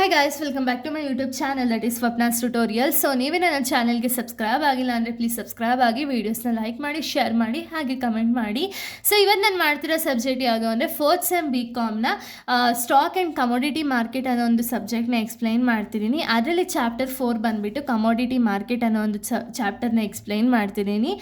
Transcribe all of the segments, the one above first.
Hi guys, welcome back to my YouTube channel that is Swapna's tutorial. So ನೀವೇ ನನ್ನ ಚಾನಲ್ಗೆ subscribe ಆಗಿಲ್ಲ ಅಂದರೆ ಪ್ಲೀಸ್ ಸಬ್ಸ್ಕ್ರೈಬ್ ಆಗಿ, ವೀಡಿಯೋಸ್ನ ಲೈಕ್ ಮಾಡಿ, ಶೇರ್ ಮಾಡಿ, ಹಾಗೆ ಕಮೆಂಟ್ ಮಾಡಿ. ಸೊ ಇವತ್ತು ನಾನು ಮಾಡ್ತಿರೋ ಸಬ್ಜೆಕ್ಟ್ ಯಾವುದು ಅಂದರೆ ಫೋರ್ತ್ ಸೆಮ್ BComನ ಸ್ಟಾಕ್ ಆ್ಯಂಡ್ ಕಮೋಡಿಟಿ ಮಾರ್ಕೆಟ್ ಅನ್ನೋ ಒಂದು ಸಬ್ಜೆಕ್ಟ್ನ ಎಕ್ಸ್ಪ್ಲೈನ್ ಮಾಡ್ತಿದ್ದೀನಿ. ಅದರಲ್ಲಿ ಚಾಪ್ಟರ್ 4 ಬಂದುಬಿಟ್ಟು ಕಮೋಡಿಟಿ ಮಾರ್ಕೆಟ್ ಅನ್ನೋ ಒಂದು ಚಾಪ್ಟರ್ನ ಎಕ್ಸ್ಪ್ಲೈನ್ ಮಾಡ್ತಿದ್ದೀನಿ.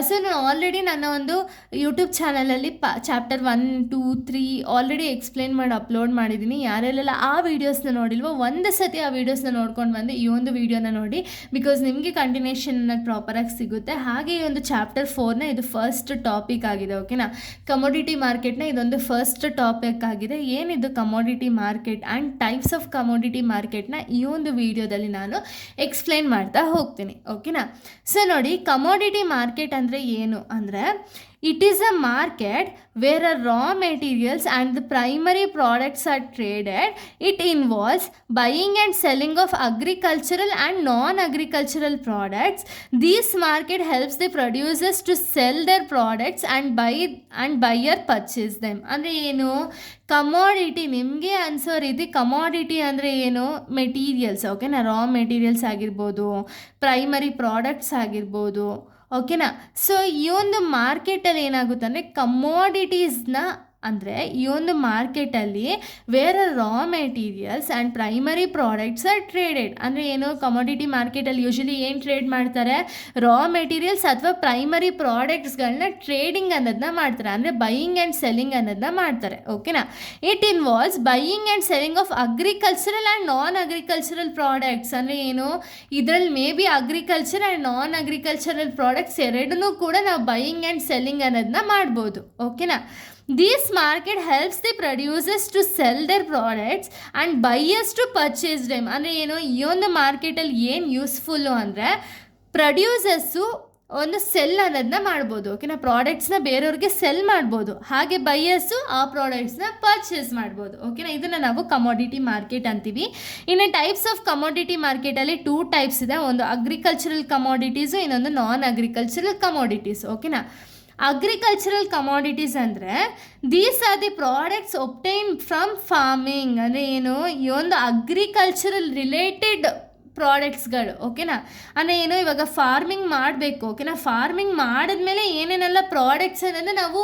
ಸೊ ನಾನು ಆಲ್ರೆಡಿ ನನ್ನ ಒಂದು ಯೂಟ್ಯೂಬ್ ಚಾನಲಲ್ಲಿ ಚಾಪ್ಟರ್ 1, 2, 3 ಆಲ್ರೆಡಿ ಎಕ್ಸ್ಪ್ಲೈನ್ ಮಾಡಿ ಅಪ್ಲೋಡ್ ಮಾಡಿದ್ದೀನಿ. ಯಾರೆಲ್ಲ ಆ ವೀಡಿಯೋಸ್ನ ನೋಡಿಲ್ವೋ ಒಂದು ಸತಿ ಆ ವೀಡಿಯೋಸ್ನ ನೋಡ್ಕೊಂಡು ಬಂದು ಈ ಒಂದು ವೀಡಿಯೋನ ನೋಡಿ, ಬಿಕಾಸ್ ನಿಮಗೆ ಕಂಟಿನ್ಯೂಷನ್ ಅನ್ನೋದು ಪ್ರಾಪರಾಗಿ ಸಿಗುತ್ತೆ. ಹಾಗೆ ಈ ಒಂದು ಚಾಪ್ಟರ್ 4ನ ಇದು ಫಸ್ಟ್ ಟಾಪಿಕ್ ಆಗಿದೆ. ಓಕೆನಾ, ಕಮೋಡಿಟಿ ಮಾರ್ಕೆಟ್ನ ಇದೊಂದು ಫಸ್ಟ್ ಟಾಪಿಕ್ ಆಗಿದೆ. ಏನಿದು commodity market and types of commodity ಮಾರ್ಕೆಟ್ನ ಈ ಒಂದು ವಿಡಿಯೋದಲ್ಲಿ ನಾನು ಎಕ್ಸ್ಪ್ಲೈನ್ ಮಾಡ್ತಾ ಹೋಗ್ತೀನಿ. ಓಕೆನಾ, ಸೊ ನೋಡಿ, ಕಮೋಡಿಟಿ ಮಾರ್ಕೆಟ್ ಅಂದರೆ ಏನು ಅಂದರೆ, it is a market where a raw materials and the primary products are traded. It involves buying and selling of agricultural and non-agricultural products. This market helps the producers to sell their products and buyer purchase them. ಅಂದರೆ ಏನು, commodity ನಿಮಗೆ ಅನ್ಸೋ ರೀತಿ commodity ಅಂದರೆ ಏನು, materials. ಓಕೆನಾ, raw materials ಆಗಿರ್ಬೋದು, primary products ಆಗಿರ್ಬೋದು. ಓಕೆನಾ, ಸೊ ಈ ಒಂದು ಮಾರ್ಕೆಟಲ್ಲಿ ಏನಾಗುತ್ತೆ ಅಂದರೆ ಕಮೋಡಿಟೀಸ್ನ ಅಂದರೆ ಈ ಒಂದು ಮಾರ್ಕೆಟಲ್ಲಿ where raw materials and primary products are traded. ಅಂದರೆ ಏನು, ಕಮೋಡಿಟಿ ಮಾರ್ಕೆಟಲ್ಲಿ ಯೂಶಲಿ ಏನು ಟ್ರೇಡ್ ಮಾಡ್ತಾರೆ, ರಾ ಮೆಟೀರಿಯಲ್ಸ್ ಅಥವಾ ಪ್ರೈಮರಿ ಪ್ರಾಡಕ್ಟ್ಸ್ಗಳನ್ನ ಟ್ರೇಡಿಂಗ್ ಅನ್ನೋದನ್ನ ಮಾಡ್ತಾರೆ, ಅಂದರೆ ಬೈಯಿಂಗ್ ಆ್ಯಂಡ್ ಸೆಲ್ಲಿಂಗ್ ಅನ್ನೋದನ್ನ ಮಾಡ್ತಾರೆ. ಓಕೆನಾ, it involves buying and selling of agricultural and non agricultural products. ಅಂದರೆ ಏನು, ಇದರಲ್ಲಿ maybe agriculture and non agricultural products ಎರಡನ್ನೂ ಕೂಡ ನಾವು ಬೈಯಿಂಗ್ ಆ್ಯಂಡ್ ಸೆಲ್ಲಿಂಗ್ ಅನ್ನೋದನ್ನ ಮಾಡ್ಬೋದು. ಓಕೆನಾ, this market helps the producers to sell their products and buyers to purchase them. ಅಂದರೆ ಏನು, ಈ ಒಂದು ಮಾರ್ಕೆಟಲ್ಲಿ ಏನು ಯೂಸ್ಫುಲ್ಲು ಅಂದರೆ ಪ್ರೊಡ್ಯೂಸರ್ಸು ಒಂದು ಸೆಲ್ ಅನ್ನೋದನ್ನ ಮಾಡ್ಬೋದು. ಓಕೆನಾ, ಪ್ರಾಡಕ್ಟ್ಸ್ನ ಬೇರೆಯವ್ರಿಗೆ ಸೆಲ್ ಮಾಡ್ಬೋದು, ಹಾಗೆ ಬೈಯರ್ಸು ಆ ಪ್ರಾಡಕ್ಟ್ಸ್ನ ಪರ್ಚೇಸ್ ಮಾಡ್ಬೋದು. ಓಕೆನಾ, ಇದನ್ನು ನಾವು ಕಮೋಡಿಟಿ ಮಾರ್ಕೆಟ್ ಅಂತೀವಿ. ಇನ್ನು ಟೈಪ್ಸ್ ಆಫ್ ಕಮೋಡಿಟಿ ಮಾರ್ಕೆಟಲ್ಲಿ 2 ಟೈಪ್ಸ್ ಇದೆ. ಒಂದು ಅಗ್ರಿಕಲ್ಚರಲ್ ಕಮೋಡಿಟೀಸು, ಇನ್ನೊಂದು ನಾನ್ ಅಗ್ರಿಕಲ್ಚರಲ್ ಕಮೋಡಿಟೀಸ್. ಓಕೆನಾ, ಅಗ್ರಿಕಲ್ಚರಲ್ ಕಮೋಡಿಟೀಸ್ ಅಂದರೆ these are the products obtain from farming. ಅಂದರೆ ಏನು, ಈ ಒಂದು ಅಗ್ರಿಕಲ್ಚರಲ್ ರಿಲೇಟೆಡ್ ಪ್ರಾಡಕ್ಟ್ಸ್ಗಳು. ಓಕೆನಾ, ಅಂದರೆ ಏನು, ಇವಾಗ ಫಾರ್ಮಿಂಗ್ ಮಾಡಬೇಕು. ಓಕೆನಾ, ಫಾರ್ಮಿಂಗ್ ಮಾಡಿದ್ಮೇಲೆ ಏನೇನೆಲ್ಲ ಪ್ರಾಡಕ್ಟ್ಸ್ ಅನ್ನೋದು ನಾವು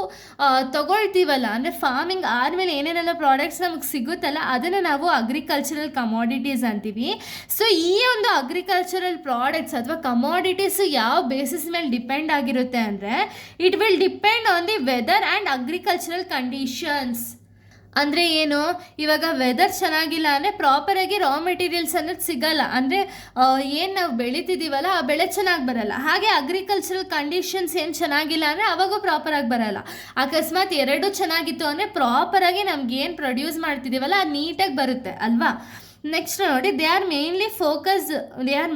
ತೊಗೊಳ್ತೀವಲ್ಲ, ಅಂದರೆ ಫಾರ್ಮಿಂಗ್ ಆದಮೇಲೆ ಏನೇನೆಲ್ಲ ಪ್ರಾಡಕ್ಟ್ಸ್ ನಮಗೆ ಸಿಗುತ್ತಲ್ಲ, ಅದನ್ನು ನಾವು ಅಗ್ರಿಕಲ್ಚರಲ್ ಕಮೋಡಿಟೀಸ್ ಅಂತೀವಿ. ಸೊ ಈ ಒಂದು ಅಗ್ರಿಕಲ್ಚರಲ್ ಪ್ರಾಡಕ್ಟ್ಸ್ ಅಥವಾ ಕಮೋಡಿಟೀಸು ಯಾವ ಬೇಸಿಸ್ ಮೇಲೆ ಡಿಪೆಂಡ್ ಆಗಿರುತ್ತೆ ಅಂದರೆ, it will depend on the weather and agricultural conditions. ಅಂದರೆ ಏನು, ಇವಾಗ ವೆದರ್ ಚೆನ್ನಾಗಿಲ್ಲ ಅಂದರೆ ಪ್ರಾಪರಾಗಿ ರಾ ಮೆಟೀರಿಯಲ್ಸ್ ಅನ್ನೋದು ಸಿಗಲ್ಲ, ಅಂದರೆ ಏನು ನಾವು ಬೆಳೀತಿದ್ದೀವಲ್ಲ ಆ ಬೆಳೆ ಚೆನ್ನಾಗಿ ಬರಲ್ಲ. ಹಾಗೆ ಅಗ್ರಿಕಲ್ಚರಲ್ ಕಂಡೀಷನ್ಸ್ ಏನು ಚೆನ್ನಾಗಿಲ್ಲ ಅಂದರೆ ಅವಾಗೂ ಪ್ರಾಪರಾಗಿ ಬರಲ್ಲ. ಅಕಸ್ಮಾತ್ ಎರಡೂ ಚೆನ್ನಾಗಿತ್ತು ಅಂದರೆ ಪ್ರಾಪರಾಗಿ ನಮ್ಗೆ ಏನು ಪ್ರೊಡ್ಯೂಸ್ ಮಾಡ್ತಿದ್ದೀವಲ್ಲ ಅದು ನೀಟಾಗಿ ಬರುತ್ತೆ ಅಲ್ವಾ. ನೆಕ್ಸ್ಟ್ ನೋಡಿ, they are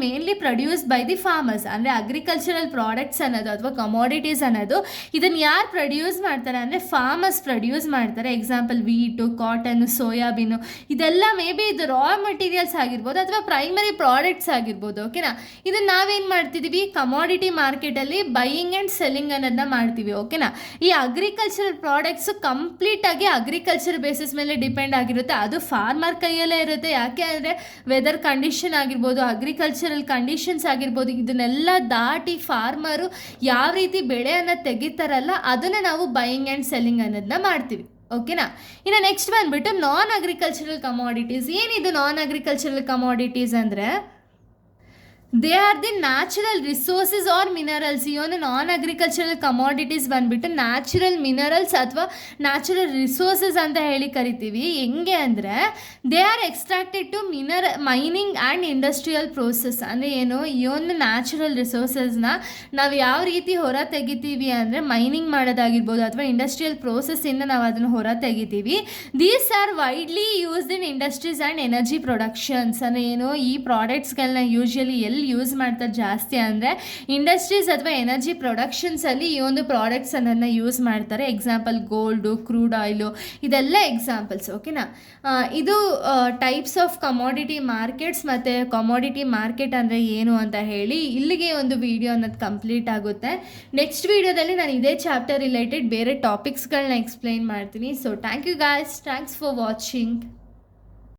mainly produced by the farmers. ಅಂದರೆ ಅಗ್ರಿಕಲ್ಚರಲ್ ಪ್ರಾಡಕ್ಟ್ಸ್ ಅನ್ನೋದು ಅಥವಾ ಕಮೋಡಿಟೀಸ್ ಅನ್ನೋದು ಇದನ್ನು ಯಾರು ಪ್ರೊಡ್ಯೂಸ್ ಮಾಡ್ತಾರೆ ಅಂದರೆ ಫಾರ್ಮರ್ಸ್ ಪ್ರೊಡ್ಯೂಸ್ ಮಾಡ್ತಾರೆ. ಎಕ್ಸಾಂಪಲ್ ವೀಟು, ಕಾಟನ್ನು, ಸೋಯಾಬೀನು, ಇದೆಲ್ಲ ಮೇ ಬಿ ಇದು ರಾ ಮೆಟೀರಿಯಲ್ಸ್ ಆಗಿರ್ಬೋದು ಅಥವಾ ಪ್ರೈಮರಿ ಪ್ರಾಡಕ್ಟ್ಸ್ ಆಗಿರ್ಬೋದು. ಓಕೆನಾ, ಇದನ್ನು ನಾವೇನು ಮಾಡ್ತಿದ್ದೀವಿ, ಕಮೋಡಿಟಿ ಮಾರ್ಕೆಟಲ್ಲಿ ಬೈಯಿಂಗ್ ಆ್ಯಂಡ್ ಸೆಲ್ಲಿಂಗ್ ಅನ್ನೋದನ್ನ ಮಾಡ್ತೀವಿ. ಓಕೆನಾ, ಈ ಅಗ್ರಿಕಲ್ಚರಲ್ ಪ್ರಾಡಕ್ಟ್ಸು ಕಂಪ್ಲೀಟಾಗಿ ಅಗ್ರಿಕಲ್ಚರ್ ಬೇಸಿಸ್ ಮೇಲೆ ಡಿಪೆಂಡ್ ಆಗಿರುತ್ತೆ. ಅದು ಫಾರ್ಮರ್ ಕೈಯಲ್ಲೇ ಇರುತ್ತೆ. ಯಾಕೆ ಅಂದರೆ ವೆದರ್ ಕಂಡೀಷನ್ ಆಗಿರ್ಬೋದು, ಅಗ್ರಿಕಲ್ಚರಲ್ ಕಂಡೀಷನ್ಸ್ ಆಗಿರ್ಬೋದು, ಇದನ್ನೆಲ್ಲ ದಾಟಿ ಫಾರ್ಮರು ಯಾವ ರೀತಿ ಬೆಳೆಯನ್ನು ತೆಗಿತಾರಲ್ಲ ಅದನ್ನು ನಾವು ಬೈಯಿಂಗ್ ಆ್ಯಂಡ್ ಸೆಲ್ಲಿಂಗ್ ಅನ್ನೋದನ್ನ ಮಾಡ್ತೀವಿ. ಓಕೆನಾ, ಇನ್ನು ನೆಕ್ಸ್ಟ್ ಬಂದುಬಿಟ್ಟು ನಾನ್ ಅಗ್ರಿಕಲ್ಚರಲ್ ಕಮೋಡಿಟೀಸ್. ಏನಿದು ನಾನ್ ಅಗ್ರಿಕಲ್ಚರಲ್ ಕಮೋಡಿಟೀಸ್ ಅಂದರೆ, they are the natural resources or minerals. ಈ ಒಂದು ನಾನ್ ಅಗ್ರಿಕಲ್ಚರಲ್ ಕಮೋಡಿಟೀಸ್ ಬಂದುಬಿಟ್ಟು ನ್ಯಾಚುರಲ್ ಮಿನರಲ್ಸ್ ಅಥವಾ ನ್ಯಾಚುರಲ್ ರಿಸೋರ್ಸಸ್ ಅಂತ ಹೇಳಿ ಕರಿತೀವಿ. ಹೆಂಗೆ ಅಂದರೆ, they are extracted to mining and industrial process. ಅಂದರೆ ಏನು, ಈ ಒಂದು ನ್ಯಾಚುರಲ್ ರಿಸೋರ್ಸಸ್ನ ನಾವು ಯಾವ ರೀತಿ ಹೊರ ತೆಗಿತೀವಿ ಅಂದರೆ ಮೈನಿಂಗ್ ಮಾಡೋದಾಗಿರ್ಬೋದು ಅಥವಾ ಇಂಡಸ್ಟ್ರಿಯಲ್ ಪ್ರೋಸೆಸ್ಸಿಂದ ನಾವು ಅದನ್ನು ಹೊರ ತೆಗಿತೀವಿ. These are widely used in industries and energy productions. ಅಂದರೆ ಏನು, ಈ ಪ್ರಾಡಕ್ಟ್ಸ್ಗಳನ್ನ ಯೂಶ್ವಲಿ ಎಲ್ಲಿ ಯೂಸ್ ಮಾಡ್ತಾರೆ ಜಾಸ್ತಿ ಅಂದರೆ ಇಂಡಸ್ಟ್ರೀಸ್ ಅಥವಾ ಎನರ್ಜಿ ಪ್ರೊಡಕ್ಷನ್ಸಲ್ಲಿ ಈ ಒಂದು ಪ್ರಾಡಕ್ಟ್ಸ್ ಅನ್ನೋದನ್ನ ಯೂಸ್ ಮಾಡ್ತಾರೆ. ಎಕ್ಸಾಂಪಲ್ ಗೋಲ್ಡು, ಕ್ರೂಡ್ ಆಯಿಲು, ಇದೆಲ್ಲ ಎಕ್ಸಾಂಪಲ್ಸ್. ಓಕೆನಾ, ಇದು ಟೈಪ್ಸ್ ಆಫ್ ಕಮೋಡಿಟಿ ಮಾರ್ಕೆಟ್ಸ್ ಮತ್ತು ಕಮೋಡಿಟಿ ಮಾರ್ಕೆಟ್ ಅಂದರೆ ಏನು ಅಂತ ಹೇಳಿ ಇಲ್ಲಿಗೆ ಒಂದು ವಿಡಿಯೋ ಅನ್ನೋದು ಕಂಪ್ಲೀಟ್ ಆಗುತ್ತೆ. ನೆಕ್ಸ್ಟ್ ವಿಡಿಯೋದಲ್ಲಿ ನಾನು ಇದೇ ಚಾಪ್ಟರ್ ರಿಲೇಟೆಡ್ ಬೇರೆ ಟಾಪಿಕ್ಸ್ಗಳನ್ನ ಎಕ್ಸ್ಪ್ಲೈನ್ ಮಾಡ್ತೀನಿ. So thank you guys, thanks for watching.